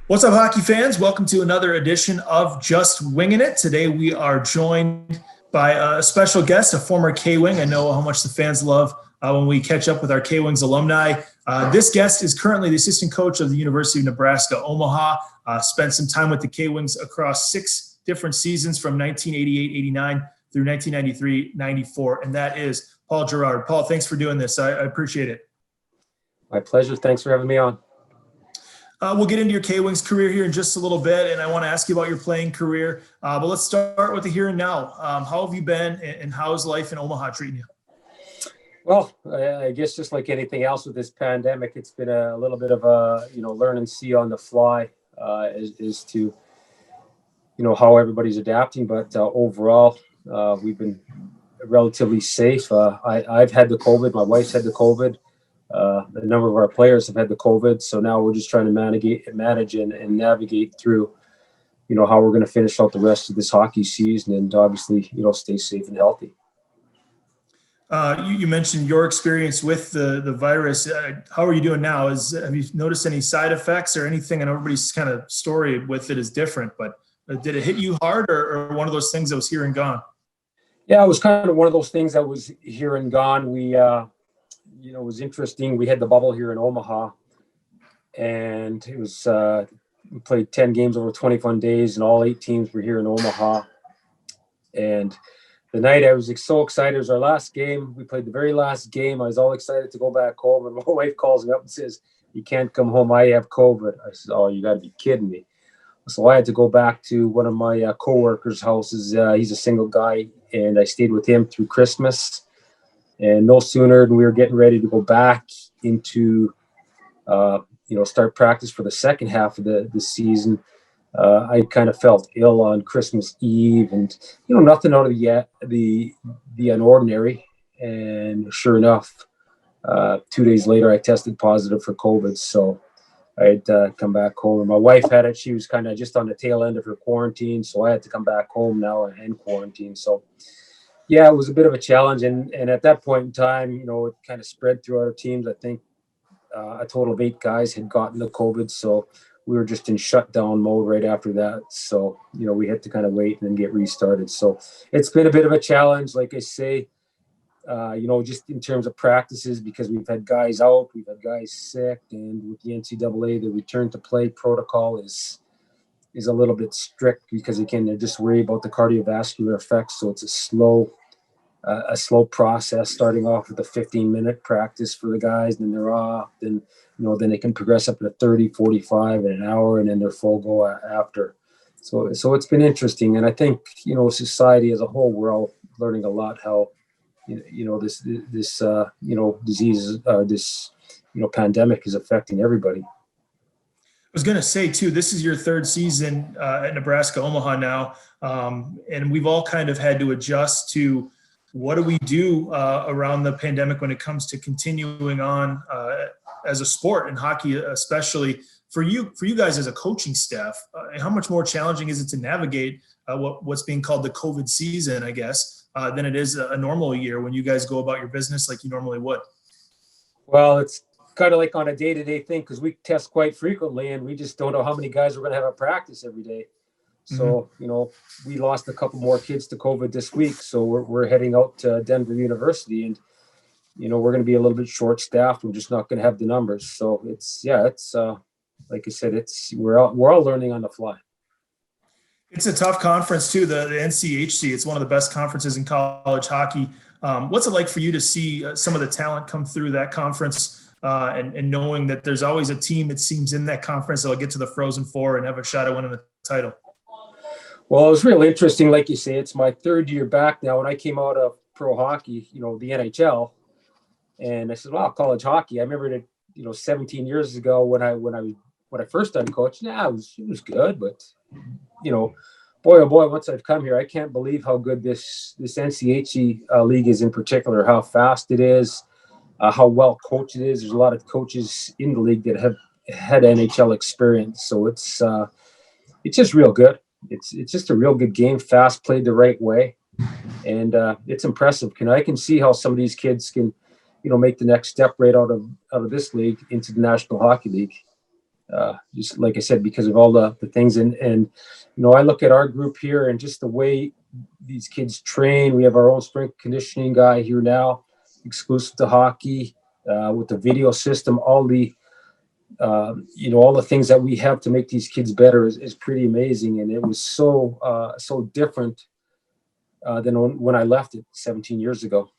What's up, hockey fans? Welcome to another edition of Just Winging It. Today we are joined by a special guest, a former K-Wing. I know how much the fans love when we catch up with our K-Wings alumni. This guest is currently the assistant coach of the University of Nebraska, Omaha. Spent some time with the K-Wings across 6 different seasons from 1988-89 through 1993-94, and that is Paul Jerrard. Paul, thanks for doing this. I appreciate it. My pleasure. Thanks for having me on. We'll get into your K-Wings career here in just a little bit, and I want to ask you about your playing career. But let's start with the here and now. How have you been, and how's life in Omaha treating you? Well, I guess just like anything else with this pandemic, it's been a little bit of a, learn and see on the fly as to, how everybody's adapting. But overall, we've been relatively safe. I've had the COVID. My wife's had the COVID. A number of our players have had the COVID, so now we're just trying to manage and navigate through, how we're going to finish out the rest of this hockey season, and obviously, stay safe and healthy. You mentioned your experience with the virus. How are you doing now? Have you noticed any side effects or anything? And everybody's kind of story with it is different, but did it hit you hard, or one of those things that was here and gone? Yeah, it was kind of one of those things that was here and gone. It was interesting. We had the bubble here in Omaha, and it was we played 10 games over 21 days, and all 8 teams were here in Omaha. And the night I was so excited, it was our last game. We played the very last game. I was all excited to go back home, and my wife calls me up and says, "You can't come home. I have COVID." I said, "Oh, you got to be kidding me." So I had to go back to one of my coworkers' houses. He's a single guy, and I stayed with him through Christmas. And no sooner than we were getting ready to go back into, start practice for the second half of the season, I kind of felt ill on Christmas Eve, and nothing out of the unordinary. And sure enough, 2 days later, I tested positive for COVID. So I had to come back home. And my wife had it. She was kind of just on the tail end of her quarantine, so I had to come back home now and quarantine. So. Yeah, it was a bit of a challenge, and at that point in time, it kind of spread through our teams. I think a total of 8 guys had gotten the COVID, so we were just in shutdown mode right after that. So, we had to kind of wait and then get restarted. So it's been a bit of a challenge, like I say, just in terms of practices, because we've had guys out, we've had guys sick, and with the NCAA, the return to play protocol is a little bit strict because, again, they're just worried about the cardiovascular effects. So it's a slow process, starting off with a 15-minute practice for the guys, and then they're off. Then they can progress up to 30, 45 in an hour, and then they're full go after. So it's been interesting. And I think, society as a whole, we're all learning a lot how, this disease, this pandemic is affecting everybody. I was going to say, too, this is your 3rd season at Nebraska Omaha now, and we've all kind of had to adjust to what do we do around the pandemic when it comes to continuing on as a sport, and hockey especially. For you guys as a coaching staff, how much more challenging is it to navigate what's being called the COVID season, I guess, than it is a normal year when you guys go about your business like you normally would? Well, it's kind of like on a day-to-day thing, because we test quite frequently, and we just don't know how many guys we're going to have at practice every day. So, we lost a couple more kids to COVID this week, so we're heading out to Denver University, and we're going to be a little bit short-staffed. We're just not going to have the numbers. So it's like I said, we're all learning on the fly. It's a tough conference too, the NCHC. It's one of the best conferences in college hockey. What's it like for you to see some of the talent come through that conference? And knowing that there's always a team, it seems, in that conference that'll get to the Frozen Four and have a shot at winning the title. Well, it was really interesting. Like you say, it's my 3rd year back now. When I came out of pro hockey, the NHL, and I said, "Wow, college hockey." I remember that, 17 years ago when I first started coaching. Yeah, it was good, but boy oh boy, once I've come here, I can't believe how good this NCHC league is in particular. How fast it is. How well coached it is. There's a lot of coaches in the league that have had NHL experience, so it's just real good. It's just a real good game, fast, played the right way, and it's impressive. I can see how some of these kids can, make the next step right out of this league into the National Hockey League. just like I said, because of all the things. And, I look at our group here and just the way these kids train. We have our own strength conditioning guy here now, exclusive to hockey, with the video system, all the things that we have to make these kids better is pretty amazing. And it was so different than when I left it 17 years ago.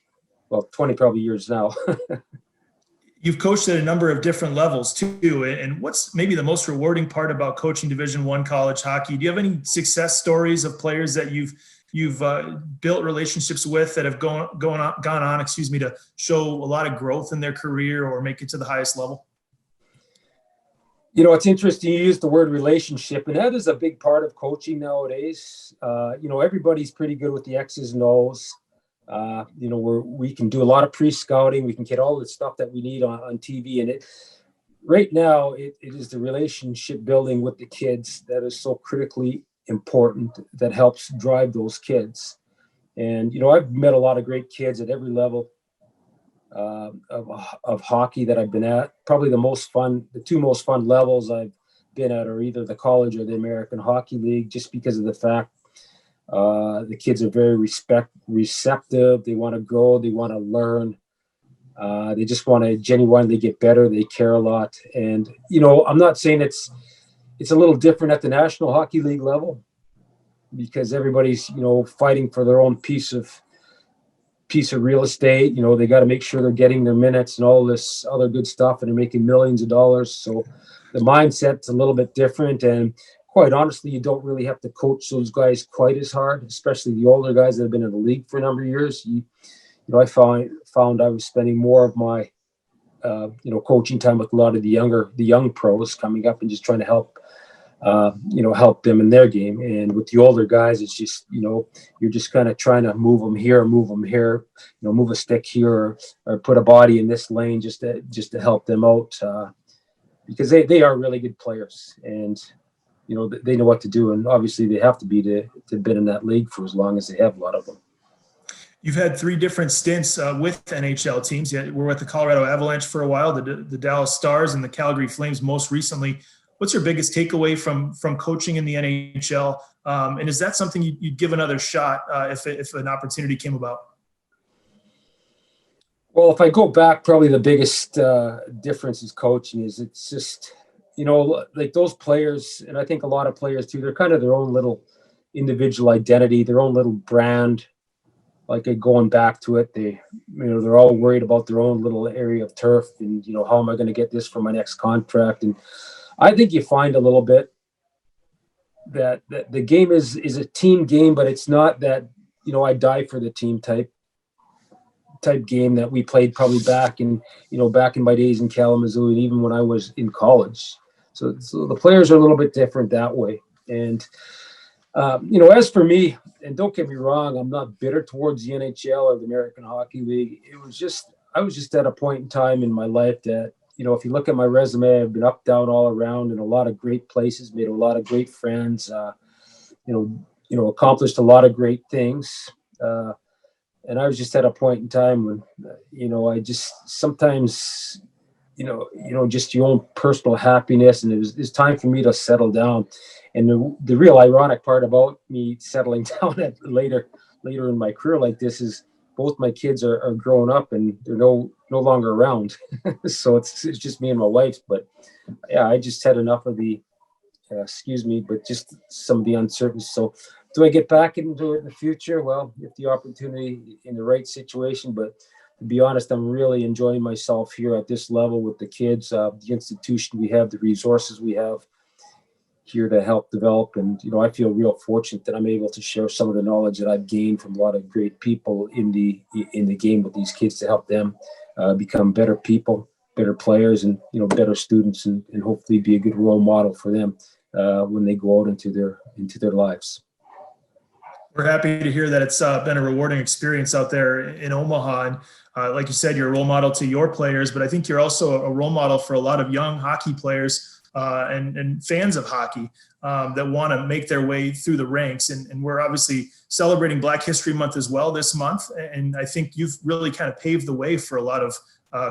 Well, 20 probably years now. You've coached at a number of different levels too. And what's maybe the most rewarding part about coaching Division I college hockey? Do you have any success stories of players that you've built relationships with that have gone on, to show a lot of growth in their career or make it to the highest level? It's interesting you use the word relationship, and that is a big part of coaching nowadays. Everybody's pretty good with the X's and O's. We can do a lot of pre-scouting. We can get all the stuff that we need on TV. And right now, it is the relationship building with the kids that is so critically important, that helps drive those kids. And, I've met a lot of great kids at every level of hockey that I've been at. Probably the two most fun levels I've been at are either the college or the American Hockey League, just because of the fact the kids are very receptive. They want to grow. They want to learn. They just want to genuinely get better. They care a lot. And, I'm not saying it's a little different at the National Hockey League level, because everybody's, fighting for their own piece of real estate. They got to make sure they're getting their minutes and all this other good stuff, and they're making millions of dollars. So the mindset's a little bit different. And quite honestly, you don't really have to coach those guys quite as hard, especially the older guys that have been in the league for a number of years. I found I was spending more of my, coaching time with a lot of the young pros coming up and just trying to help them in their game. And with the older guys, it's just, you're just kind of trying to move them here, move a stick here, or put a body in this lane just to help them out, because they are really good players, and they know what to do, and obviously they have to be to been in that league for as long as they have, a lot of them. You've had 3 different stints with NHL teams. You were with the Colorado Avalanche for a while, the Dallas Stars, and the Calgary Flames most recently. What's your biggest takeaway from coaching in the NHL? And is that something you'd give another shot if an opportunity came about? Well, if I go back, probably the biggest difference is coaching is it's just, like those players, and I think a lot of players too, they're kind of their own little individual identity, their own little brand. Like going back to it, they're all worried about their own little area of turf, and how am I going to get this for my next contract? And I think you find a little bit that the game is a team game, but it's not that I die for the team type game that we played probably back in my days in Kalamazoo, and even when I was in college. So the players are a little bit different that way. And as for me, and don't get me wrong, I'm not bitter towards the NHL or the American Hockey League. I was just at a point in time in my life that, if you look at my resume, I've been up, down, all around in a lot of great places, made a lot of great friends, accomplished a lot of great things. And I was just at a point in time when, I just sometimes, just your own personal happiness, and it's time for me to settle down. And the real ironic part about me settling down at later in my career like this is both my kids are growing up and they're no longer around. So it's just me and my wife. But yeah, I just had enough of the, but just some of the uncertainty. So do I get back into it in the future? Well, if the opportunity in the right situation, but to be honest, I'm really enjoying myself here at this level with the kids, the institution we have, the resources we have here to help develop. And, I feel real fortunate that I'm able to share some of the knowledge that I've gained from a lot of great people in the game with these kids to help them become better people, better players, and, better students, and hopefully be a good role model for them when they go out into their lives. We're happy to hear that it's been a rewarding experience out there in Omaha. And like you said, you're a role model to your players, but I think you're also a role model for a lot of young hockey players and fans of hockey that want to make their way through the ranks. And we're obviously celebrating Black History Month as well this month. And I think you've really kind of paved the way for a lot of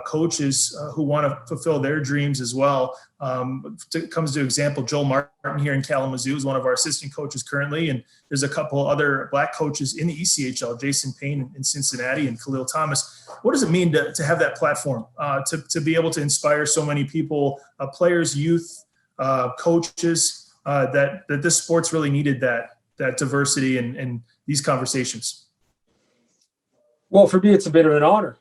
coaches who want to fulfill their dreams as well. Comes to example, Joel Martin here in Kalamazoo is one of our assistant coaches currently, and there's a couple other Black coaches in the ECHL, Jason Payne in Cincinnati and Khalil Thomas. What does it mean to have that platform, to be able to inspire so many people, players, youth, coaches, that this sport's really needed that diversity and these conversations? Well, for me, it's a bit of an honor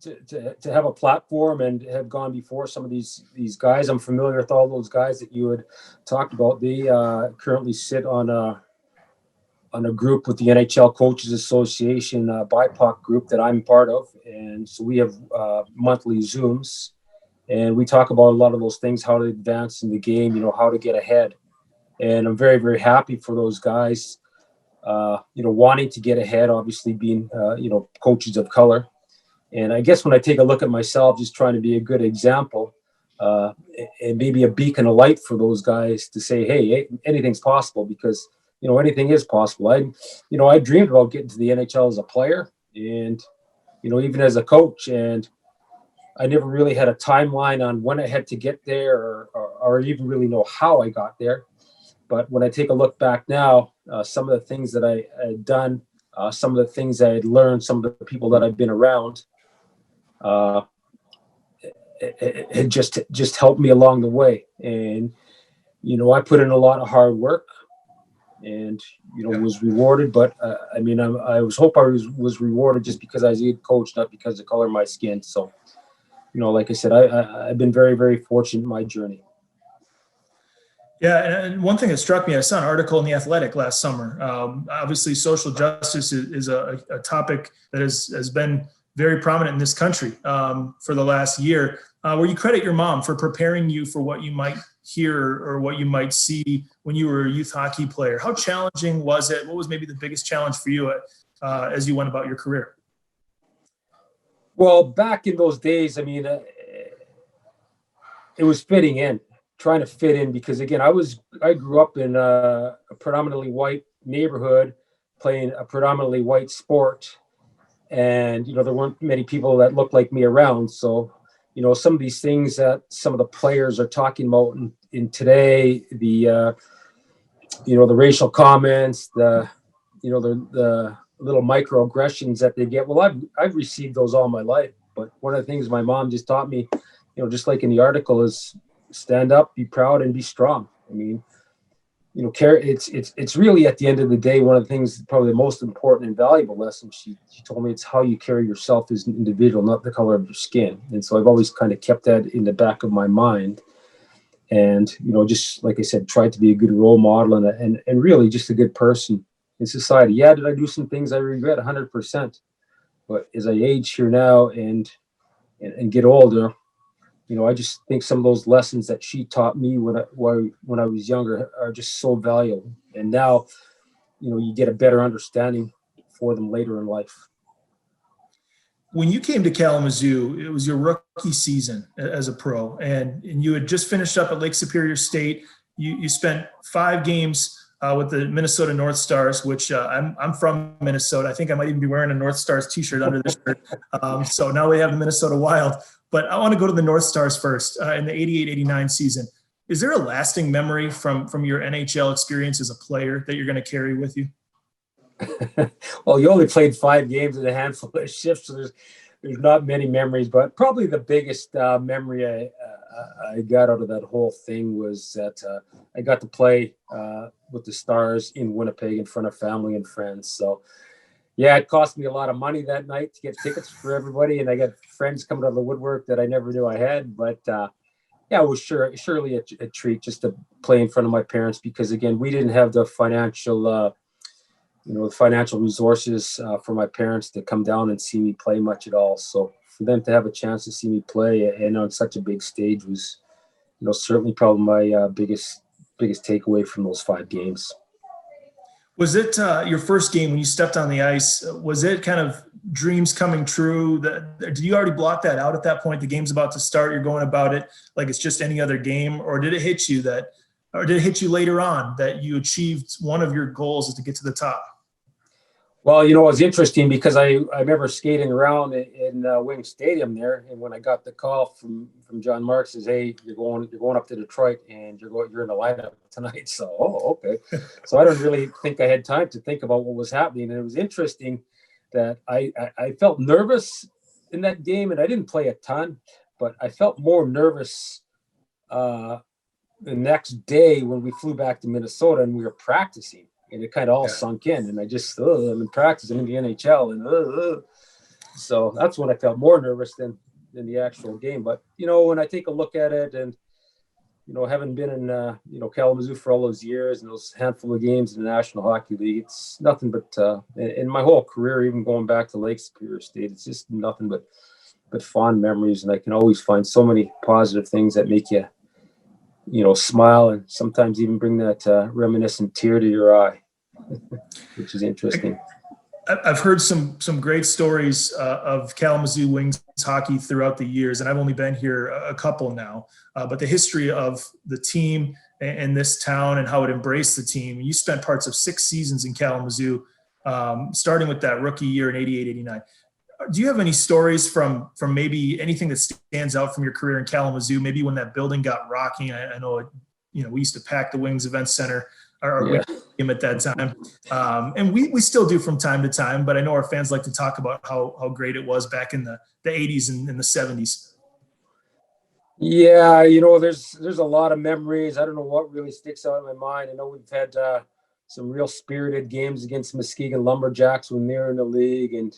to have a platform and have gone before some of these guys. I'm familiar with all those guys that you had talked about. They currently sit on a group with the NHL Coaches Association, BIPOC group that I'm part of. And so we have monthly Zooms, and we talk about a lot of those things, how to advance in the game, how to get ahead. And I'm very, very happy for those guys, wanting to get ahead, obviously being, coaches of color. And I guess when I take a look at myself, just trying to be a good example, and maybe a beacon of light for those guys to say, hey, anything's possible, because, anything is possible. I dreamed about getting to the NHL as a player and, even as a coach. And I never really had a timeline on when I had to get there or even really know how I got there. But when I take a look back now, some of the things that I had done, some of the things I had learned, some of the people that I've been around, it just helped me along the way. And, I put in a lot of hard work and, was rewarded. But I was rewarded just because I was a good coach, not because of the color of my skin. So, like I said, I've been very, very fortunate in my journey. Yeah, and one thing that struck me, I saw an article in The Athletic last summer. Obviously, social justice is a topic that has been very prominent in this country for the last year, where you credit your mom for preparing you for what you might hear or what you might see when you were a youth hockey player. How challenging was it? What was maybe the biggest challenge for you as you went about your career? Well, back in those days, it was fitting in. Trying to fit in, because again, I grew up in a predominantly white neighborhood playing a predominantly white sport, and there weren't many people that looked like me around. So some of these things that some of the players are talking about in today, the racial comments, the little microaggressions that they get, well, I've received those all my life. But one of the things my mom just taught me, just like in the article, is stand up, be proud, and be strong. It's really, at the end of the day, one of the things, probably the most important and valuable lesson she told me, it's how you carry yourself as an individual, not the color of your skin. And so I've always kind of kept that in the back of my mind. And, just like I said, tried to be a good role model and really just a good person in society. Yeah, did I do some things I regret? 100%. But as I age here now and get older, I just think some of those lessons that she taught me when I was younger are just so valuable. And now, you get a better understanding for them later in life. When you came to Kalamazoo, it was your rookie season as a pro, and you had just finished up at Lake Superior State. You spent 5 games with the Minnesota North Stars, which I'm from Minnesota. I think I might even be wearing a North Stars t-shirt under this shirt. So now we have the Minnesota Wild. But I want to go to the North Stars first in the 88-89 season. Is there a lasting memory from your NHL experience as a player that you're going to carry with you? Well, you only played 5 games in a handful of shifts, so there's not many memories. But probably the biggest memory I got out of that whole thing was that I got to play with the Stars in Winnipeg in front of family and friends. So, yeah, it cost me a lot of money that night to get tickets for everybody, and I got friends coming out of the woodwork that I never knew I had. But yeah, it was surely a treat just to play in front of my parents, because again, we didn't have the financial resources for my parents to come down and see me play much at all. So for them to have a chance to see me play and on such a big stage was, certainly probably my biggest takeaway from those 5 games. Was it your first game when you stepped on the ice? Was it kind of dreams coming true? Did you already block that out at that point? The game's about to start. You're going about it like it's just any other game, or did it hit you later on that you achieved one of your goals is to get to the top? Well, it was interesting because I remember skating around in Wing Stadium there, and when I got the call from John Mark, says, "Hey, you're going up to Detroit, and you're in the lineup tonight." So, okay. So I don't really think I had time to think about what was happening, and it was interesting that I felt nervous in that game, and I didn't play a ton, but I felt more nervous the next day when we flew back to Minnesota and we were practicing. And it kind of all sunk in, and I just, I'm in practice, I'm in the NHL, and so that's when I felt more nervous than the actual game. But when I take a look at it, and having been in Kalamazoo for all those years and those handful of games in the National Hockey League, it's nothing but in my whole career, even going back to Lake Superior State, it's just nothing but fond memories, and I can always find so many positive things that make you smile, and sometimes even bring that reminiscent tear to your eye, which is interesting. I've heard some great stories of Kalamazoo Wings hockey throughout the years, and I've only been here a couple now. But the history of the team and this town and how it embraced the team. You spent parts of 6 seasons in Kalamazoo, starting with that rookie year in 88, 89. Do you have any stories from maybe anything that stands out from your career in Kalamazoo? Maybe when that building got rocking. I know, we used to pack the Wings Event Center, or game at that time, and we still do from time to time. But I know our fans like to talk about how great it was back in the 80s and in the 70s. Yeah, there's a lot of memories. I don't know what really sticks out in my mind. I know we've had some real spirited games against Muskegon Lumberjacks when they're in the league, and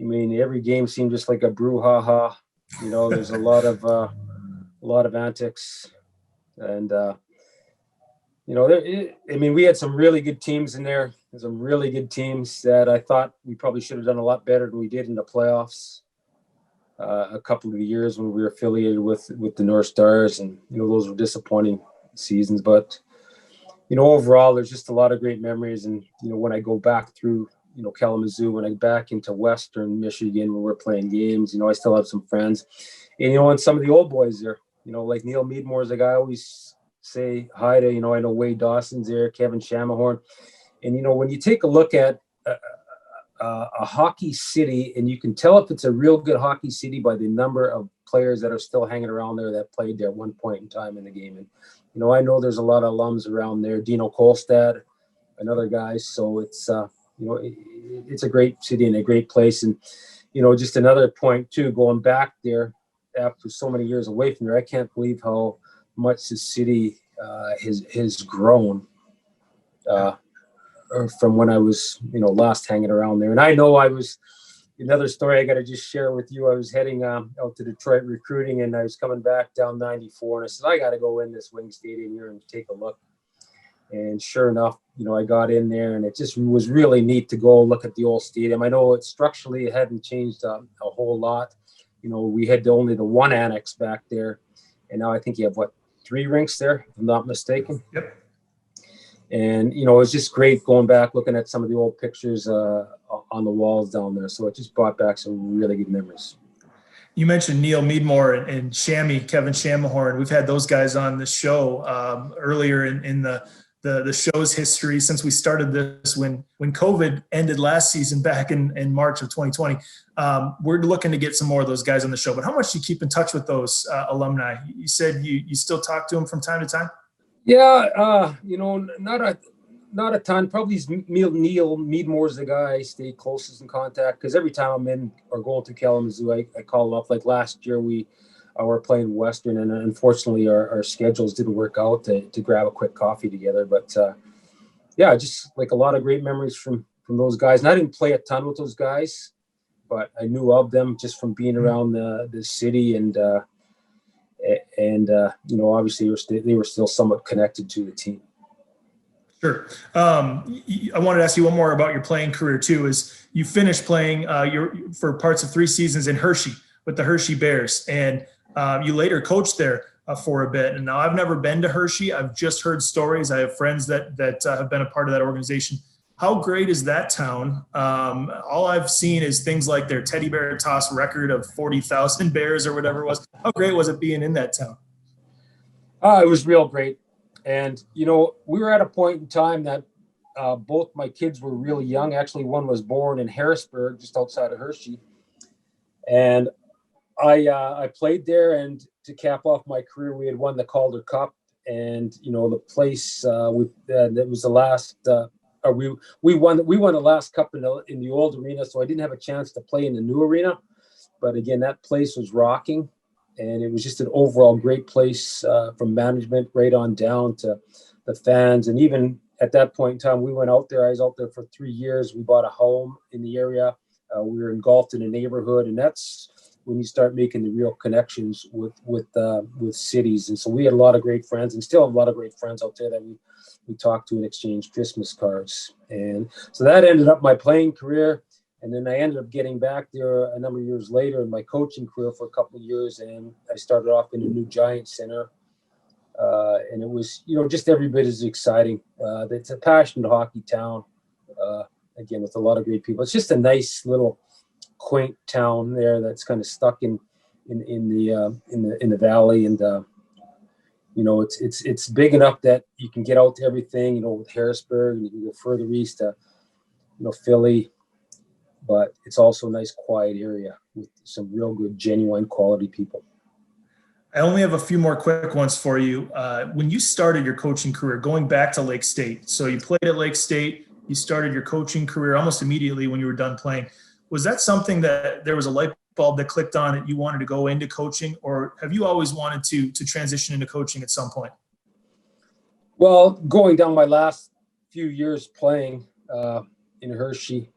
every game seemed just like a brouhaha. There's a lot of antics, and we had some really good teams in there. There's some really good teams that I thought we probably should have done a lot better than we did in the playoffs. A couple of years when we were affiliated with the North Stars, and those were disappointing seasons. But overall, there's just a lot of great memories. And when I go back through Kalamazoo, when I back into Western Michigan when we're playing games, I still have some friends, and some of the old boys there, like Neil Meadmore is a guy I always say hi to. I know Wade Dawson's there, Kevin Shamahorn, and when you take a look at a hockey city, and you can tell if it's a real good hockey city by the number of players that are still hanging around there that played there at one point in time in the game. And I know there's a lot of alums around there. Dino Kolstad, another guy. So it's it's a great city and a great place. And just another point too, going back there after so many years away from there, I can't believe how much the city has grown from when I was last hanging around there. And I know another story I got to just share with you. I was heading out to Detroit recruiting, and I was coming back down 94, and I said, I got to go in this Wing Stadium here and take a look. And sure enough, I got in there, and it just was really neat to go look at the old stadium. I know structurally it hadn't changed a whole lot. We had only the one annex back there, and now I think you have 3 rinks there, if I'm not mistaken. Yep. And it was just great going back, looking at some of the old pictures on the walls down there. So it just brought back some really good memories. You mentioned Neil Meadmore and Kevin Shamahorn. We've had those guys on the show earlier in the show's history since we started this when COVID ended last season back in March of 2020. We're looking to get some more of those guys on the show. But how much do you keep in touch with those alumni? You said you still talk to them from time to time? Yeah, not a ton. Probably Neil Meadmore's the guy I stay closest in contact, because every time I'm in or going to Kalamazoo, I call him up. Like last year, we were playing Western, and unfortunately our schedules didn't work out to grab a quick coffee together. But just like a lot of great memories from those guys. And I didn't play a ton with those guys, but I knew of them just from being around the city, and obviously they were still somewhat connected to the team. Sure. I wanted to ask you one more about your playing career too. Is you finished playing for parts of 3 seasons in Hershey with the Hershey Bears, and you later coached there for a bit. And now I've never been to Hershey. I've just heard stories. I have friends that have been a part of that organization. How great is that town? All I've seen is things like their teddy bear toss record of 40,000 bears or whatever it was. How great was it being in that town? It was real great. And, we were at a point in time that both my kids were really young. Actually, one was born in Harrisburg, just outside of Hershey. And I played there, and to cap off my career, we had won the Calder Cup, and the place that was the last. We won the last cup in the old arena, so I didn't have a chance to play in the new arena. But again, that place was rocking, and it was just an overall great place from management right on down to the fans, and even at that point in time, we went out there. I was out there for 3 years. We bought a home in the area. We were engulfed in a neighborhood, and that's when you start making the real connections with cities. And so we had a lot of great friends, and still have a lot of great friends out there that we talked to and exchanged Christmas cards. And so that ended up my playing career. And then I ended up getting back there a number of years later in my coaching career for a couple of years, and I started off in a new Giant Center. And it was, just every bit as exciting. It's a passionate hockey town, again, with a lot of great people. It's just a nice little quaint town there that's kind of stuck in the valley, and it's big enough that you can get out to everything, with Harrisburg, and you can go further east to Philly, but it's also a nice quiet area with some real good, genuine quality people. I only have a few more quick ones for you. When you started your coaching career, going back to Lake State, so you played at Lake State, you started your coaching career almost immediately when you were done playing. Was that something that there was a light bulb that clicked on that you wanted to go into coaching, or have you always wanted to transition into coaching at some point? Well, going down my last few years playing in Hershey,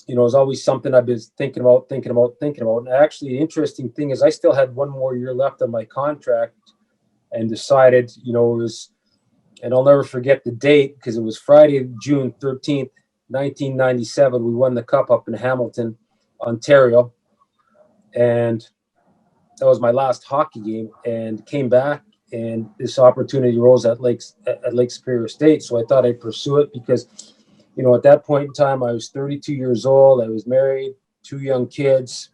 it was always something I've been thinking about. And actually, the interesting thing is I still had 1 more year left on my contract, and decided, it was, and I'll never forget the date because it was Friday, June 13th, 1997. We won the cup up in Hamilton, Ontario. And that was my last hockey game, and came back, and this opportunity arose at Lake Superior State. So I thought I'd pursue it because, at that point in time, I was 32 years old. I was married, 2 young kids.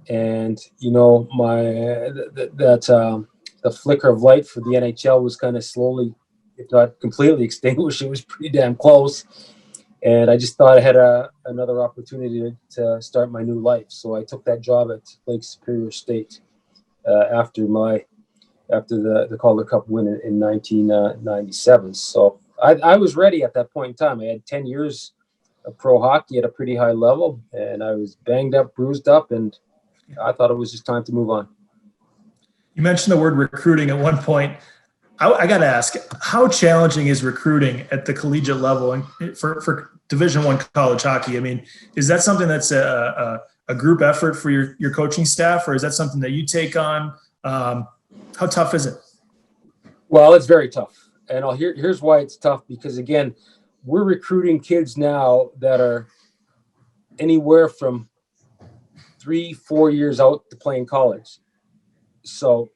And, the flicker of light for the NHL was kind of slowly, if not completely extinguished. It was pretty damn close. And I just thought I had another opportunity to start my new life. So I took that job at Lake Superior State after the Calder Cup win in 1997. So I was ready at that point in time. I had 10 years of pro hockey at a pretty high level, and I was banged up, bruised up, and I thought it was just time to move on. You mentioned the word recruiting at one point. I got to ask, how challenging is recruiting at the collegiate level and for Division I college hockey? I mean, is that something that's a group effort for your coaching staff, or is that something that you take on? How tough is it? Well, it's very tough. And here's why it's tough, because, again, we're recruiting kids now that are anywhere from 3-4 years out to playing college. So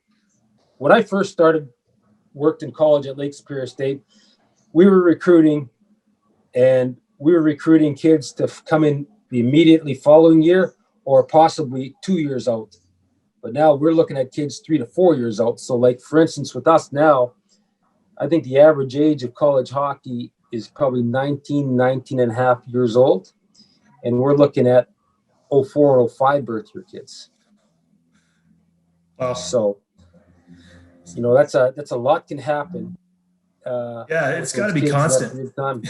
when I first worked in college at Lake Superior State, we were recruiting kids to come in the immediately following year, or possibly 2 years out. But now we're looking at kids 3 to 4 years out. So, like, for instance, with us now, I think the average age of college hockey is probably 19 and a half years old. And we're looking at 04 and 05 birth year kids. Wow. So, that's a lot can happen. It's got to be constant. I was going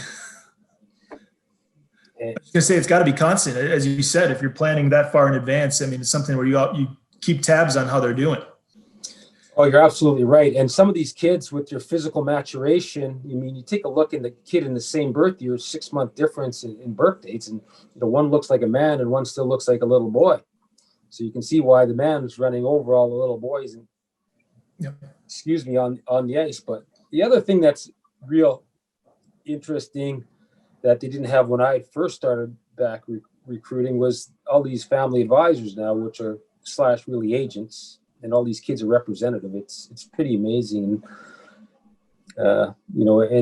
to say, it's got to be constant. As you said, if you're planning that far in advance, I mean, it's something where you keep tabs on how they're doing. Oh, you're absolutely right. And some of these kids with their physical maturation, you take a look at the kid in the same birth year, 6-month difference in birth dates, and one looks like a man and one still looks like a little boy. So you can see why the man is running over all the little boys and on the ice. But the other thing that's real interesting that they didn't have when I first started back recruiting was all these family advisors now, which are / really agents, and all these kids are representative. It's pretty amazing. And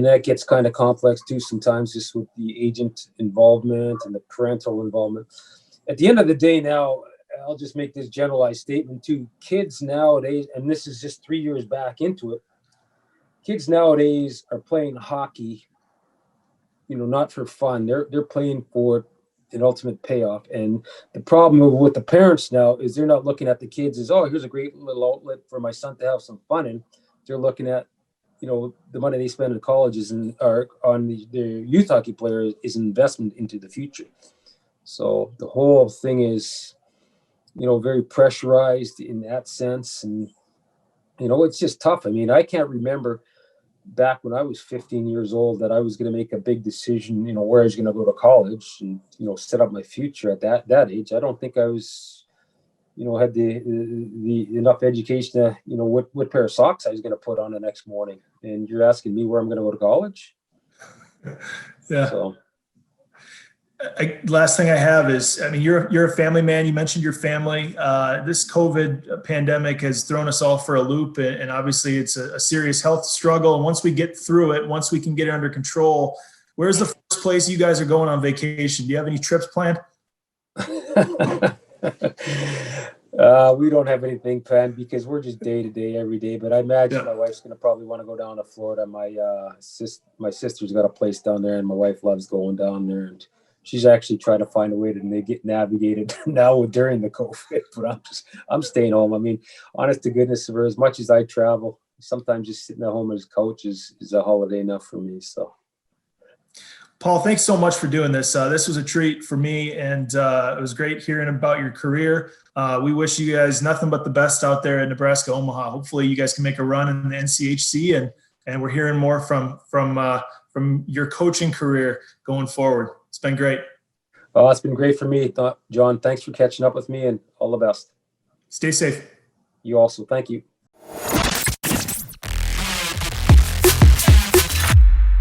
that gets kind of complex too sometimes, just with the agent involvement and the parental involvement. At the end of the day now, I'll just make this generalized statement too. Kids nowadays, and this is just 3 years back into it, kids nowadays are playing hockey not for fun. They're playing for an ultimate payoff. And the problem with the parents now is they're not looking at the kids as, oh, here's a great little outlet for my son to have some fun in. They're looking at, the money they spend in colleges or on the youth hockey player is an investment into the future. So the whole thing is, very pressurized in that sense. And, it's just tough. I mean, I can't remember back when I was 15 years old that I was going to make a big decision, where I was going to go to college and, set up my future at that age. I don't think I was, had the enough education to, what pair of socks I was going to put on the next morning. And you're asking me where I'm going to go to college? Yeah. So. Last thing I have is, I mean, you're a family man. You mentioned your family. This COVID pandemic has thrown us all for a loop, and obviously it's a serious health struggle. And once we get through it, once we can get it under control, where's the first place you guys are going on vacation? Do you have any trips planned? We don't have anything planned because we're just day to day, every day. But I imagine my wife's going to probably want to go down to Florida. My sister's got a place down there, and my wife loves going down there. And she's actually trying to find a way to get navigated now during the COVID. But I'm staying home. I mean, honest to goodness, for as much as I travel, sometimes just sitting at home as a coach is a holiday enough for me. So. Paul, thanks so much for doing this. This was a treat for me, and it was great hearing about your career. We wish you guys nothing but the best out there in Nebraska, Omaha. Hopefully you guys can make a run in the NCHC, and we're hearing more from your coaching career going forward. It's been great. Well, it's been great for me, John. Thanks for catching up with me, and all the best. Stay safe. You also. Thank you.